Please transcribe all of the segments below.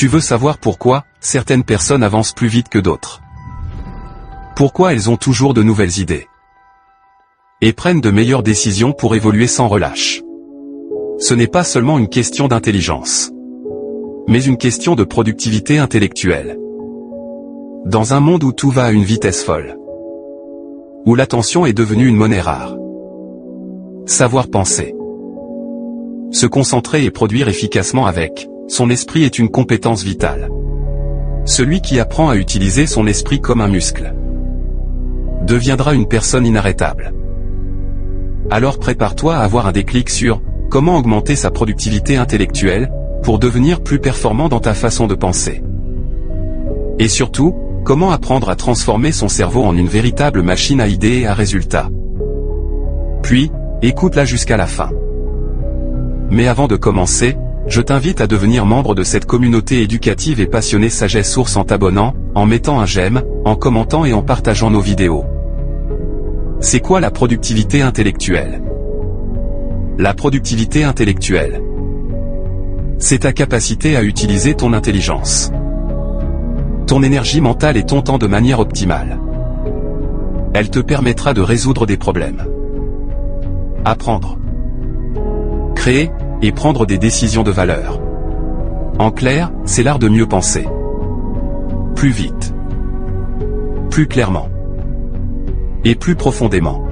Tu veux savoir pourquoi certaines personnes avancent plus vite que d'autres. Pourquoi elles ont toujours de nouvelles idées et prennent de meilleures décisions pour évoluer sans relâche. Ce n'est pas seulement une question d'intelligence, mais une question de productivité intellectuelle. Dans un monde où tout va à une vitesse folle, où l'attention est devenue une monnaie rare, savoir penser, se concentrer et produire efficacement avec son esprit est une compétence vitale. Celui qui apprend à utiliser son esprit comme un muscle deviendra une personne inarrêtable. Alors prépare-toi à avoir un déclic sur comment augmenter sa productivité intellectuelle pour devenir plus performant dans ta façon de penser. Et surtout, comment apprendre à transformer son cerveau en une véritable machine à idées et à résultats. Puis, écoute-la jusqu'à la fin. Mais avant de commencer, je t'invite à devenir membre de cette communauté éducative et passionnée Sagesse Source en t'abonnant, en mettant un j'aime, en commentant et en partageant nos vidéos. C'est quoi la productivité intellectuelle? La productivité intellectuelle, c'est ta capacité à utiliser ton intelligence, ton énergie mentale et ton temps de manière optimale. Elle te permettra de résoudre des problèmes, apprendre, créer, et prendre des décisions de valeur. En clair, c'est l'art de mieux penser. Plus vite, plus clairement, et plus profondément.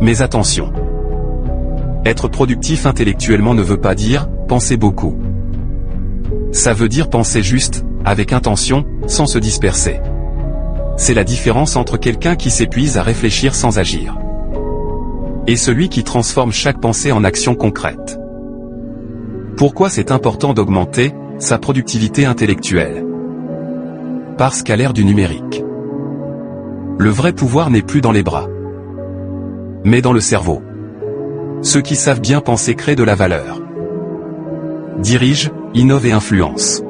Mais attention, être productif intellectuellement ne veut pas dire penser beaucoup. Ça veut dire penser juste, avec intention, sans se disperser. C'est la différence entre quelqu'un qui s'épuise à réfléchir sans agir et celui qui transforme chaque pensée en action concrète. Pourquoi c'est important d'augmenter sa productivité intellectuelle? Parce qu'à l'ère du numérique, le vrai pouvoir n'est plus dans les bras, mais dans le cerveau. Ceux qui savent bien penser créent de la valeur, dirigent, innovent et influencent.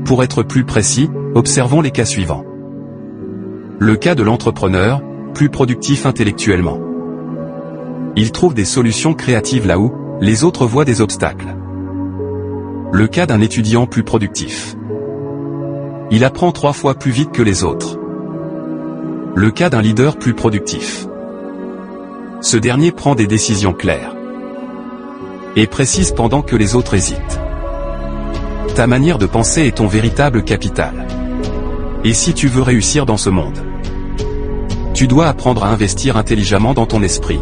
Pour être plus précis, observons les cas suivants. Le cas de l'entrepreneur, plus productif intellectuellement. Il trouve des solutions créatives là où les autres voient des obstacles. Le cas d'un étudiant plus productif. Il apprend 3 fois plus vite que les autres. Le cas d'un leader plus productif. Ce dernier prend des décisions claires et précises pendant que les autres hésitent. Ta manière de penser est ton véritable capital. Et si tu veux réussir dans ce monde, tu dois apprendre à investir intelligemment dans ton esprit.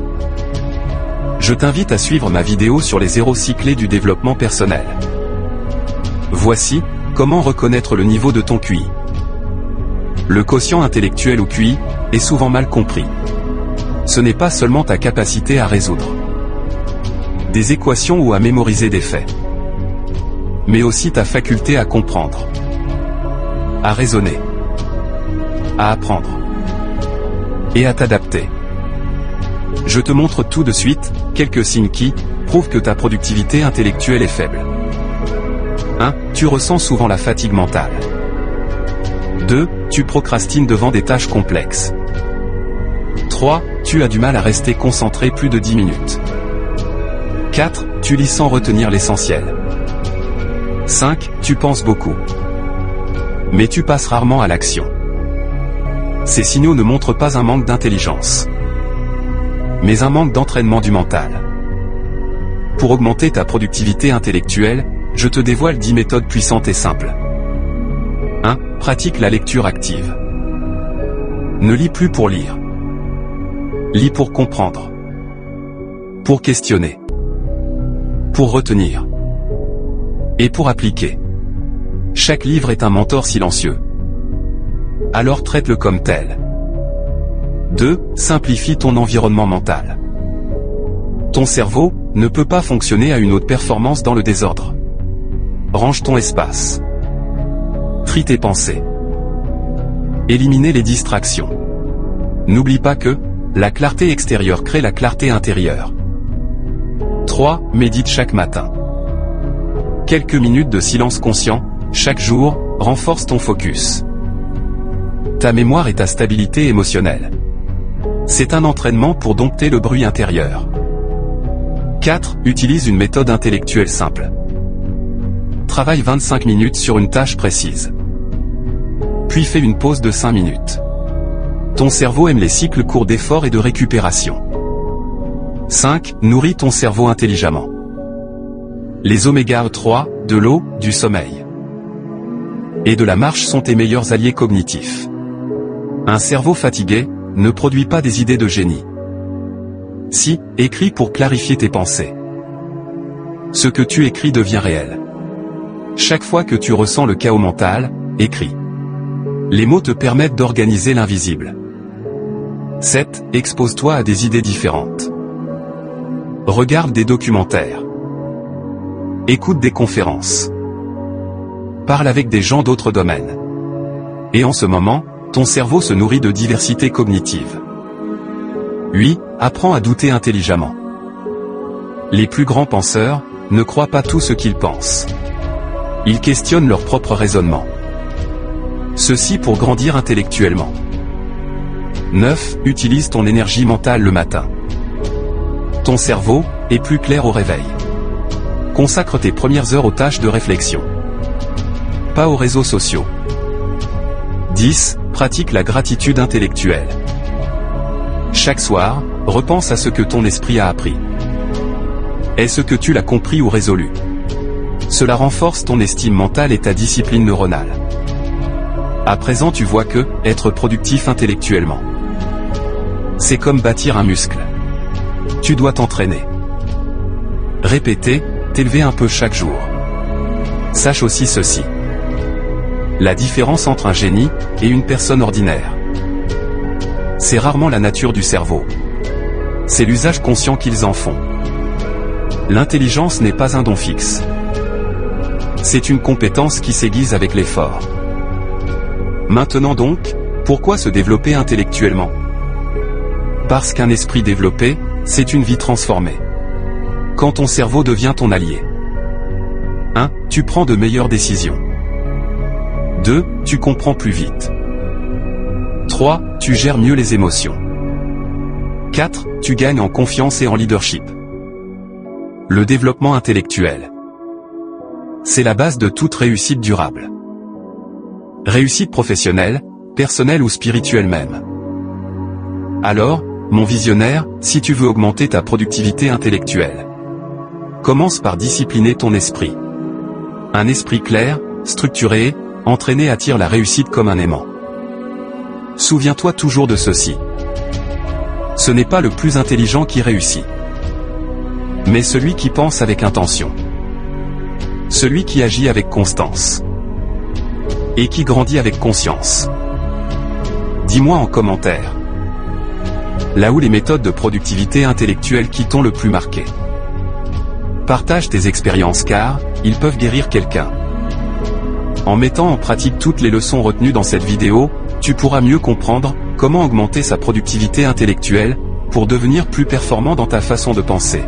Je t'invite à suivre ma vidéo sur les 06 clés du développement personnel. Voici comment reconnaître le niveau de ton QI. Le quotient intellectuel ou QI est souvent mal compris. Ce n'est pas seulement ta capacité à résoudre des équations ou à mémoriser des faits, mais aussi ta faculté à comprendre, à raisonner, à apprendre et à t'adapter. Je te montre tout de suite quelques signes qui prouvent que ta productivité intellectuelle est faible. 1. Tu ressens souvent la fatigue mentale. 2. Tu procrastines devant des tâches complexes. 3. Tu as du mal à rester concentré plus de 10 minutes. 4. Tu lis sans retenir l'essentiel. 5. Tu penses beaucoup, mais tu passes rarement à l'action. Ces signaux ne montrent pas un manque d'intelligence, mais un manque d'entraînement du mental. Pour augmenter ta productivité intellectuelle, je te dévoile 10 méthodes puissantes et simples. 1. Pratique la lecture active. Ne lis plus pour lire. Lis pour comprendre, pour questionner, pour retenir et pour appliquer. Chaque livre est un mentor silencieux. Alors traite-le comme tel. 2. Simplifie ton environnement mental. Ton cerveau ne peut pas fonctionner à une haute performance dans le désordre. Range ton espace. Trie tes pensées. Éliminez les distractions. N'oublie pas que la clarté extérieure crée la clarté intérieure. 3. Médite chaque matin. Quelques minutes de silence conscient, chaque jour, renforce ton focus, ta mémoire et ta stabilité émotionnelle. C'est un entraînement pour dompter le bruit intérieur. 4. Utilise une méthode intellectuelle simple. Travaille 25 minutes sur une tâche précise. Puis fais une pause de 5 minutes. Ton cerveau aime les cycles courts d'effort et de récupération. 5. Nourris ton cerveau intelligemment. Les oméga 3, de l'eau, du sommeil et de la marche sont tes meilleurs alliés cognitifs. Un cerveau fatigué ne produit pas des idées de génie. Si, écris pour clarifier tes pensées. Ce que tu écris devient réel. Chaque fois que tu ressens le chaos mental, écris. Les mots te permettent d'organiser l'invisible. 7. Expose-toi à des idées différentes. Regarde des documentaires. Écoute des conférences. Parle avec des gens d'autres domaines. Et en ce moment, ton cerveau se nourrit de diversité cognitive. 8. Apprends à douter intelligemment. Les plus grands penseurs ne croient pas tout ce qu'ils pensent. Ils questionnent leur propre raisonnement. Ceci pour grandir intellectuellement. 9. Utilise ton énergie mentale le matin. Ton cerveau est plus clair au réveil. Consacre tes premières heures aux tâches de réflexion. Pas aux réseaux sociaux. 10. Pratique la gratitude intellectuelle. Chaque soir, repense à ce que ton esprit a appris. Est-ce que tu l'as compris ou résolu? Cela renforce ton estime mentale et ta discipline neuronale. À présent tu vois que, être productif intellectuellement, c'est comme bâtir un muscle. Tu dois t'entraîner. Répéter, t'élever un peu chaque jour. Sache aussi ceci. La différence entre un génie et une personne ordinaire, c'est rarement la nature du cerveau. C'est l'usage conscient qu'ils en font. L'intelligence n'est pas un don fixe. C'est une compétence qui s'aiguise avec l'effort. Maintenant donc, pourquoi se développer intellectuellement? Parce qu'un esprit développé, c'est une vie transformée. Quand ton cerveau devient ton allié. 1. Tu prends de meilleures décisions. 2. Tu comprends plus vite. 3. Tu gères mieux les émotions. 4. Tu gagnes en confiance et en leadership. Le développement intellectuel, c'est la base de toute réussite durable. Réussite professionnelle, personnelle ou spirituelle même. Alors, mon visionnaire, si tu veux augmenter ta productivité intellectuelle, commence par discipliner ton esprit. Un esprit clair, structuré, entraîné attire la réussite comme un aimant. Souviens-toi toujours de ceci. Ce n'est pas le plus intelligent qui réussit, mais celui qui pense avec intention. Celui qui agit avec constance. Et qui grandit avec conscience. Dis-moi en commentaire. Là où les méthodes de productivité intellectuelle qui t'ont le plus marqué. Partage tes expériences car, ils peuvent guérir quelqu'un. En mettant en pratique toutes les leçons retenues dans cette vidéo, tu pourras mieux comprendre comment augmenter sa productivité intellectuelle, pour devenir plus performant dans ta façon de penser.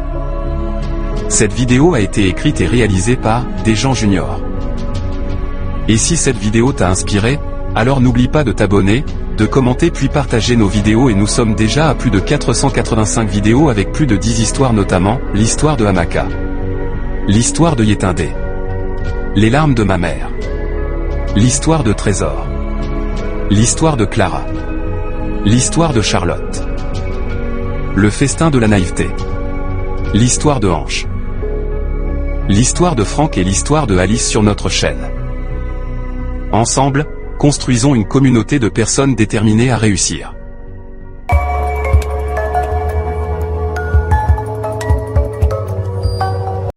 Cette vidéo a été écrite et réalisée par Desjans Junior. Et si cette vidéo t'a inspiré, alors n'oublie pas de t'abonner, de commenter puis partager nos vidéos et nous sommes déjà à plus de 485 vidéos avec plus de 10 histoires notamment, l'histoire de Hamaka. L'histoire de Yétindé. Les larmes de ma mère. L'histoire de Trésor. L'histoire de Clara. L'histoire de Charlotte. Le festin de la naïveté. L'histoire de Hanche. L'histoire de Franck et l'histoire de Alice sur notre chaîne. Ensemble, construisons une communauté de personnes déterminées à réussir.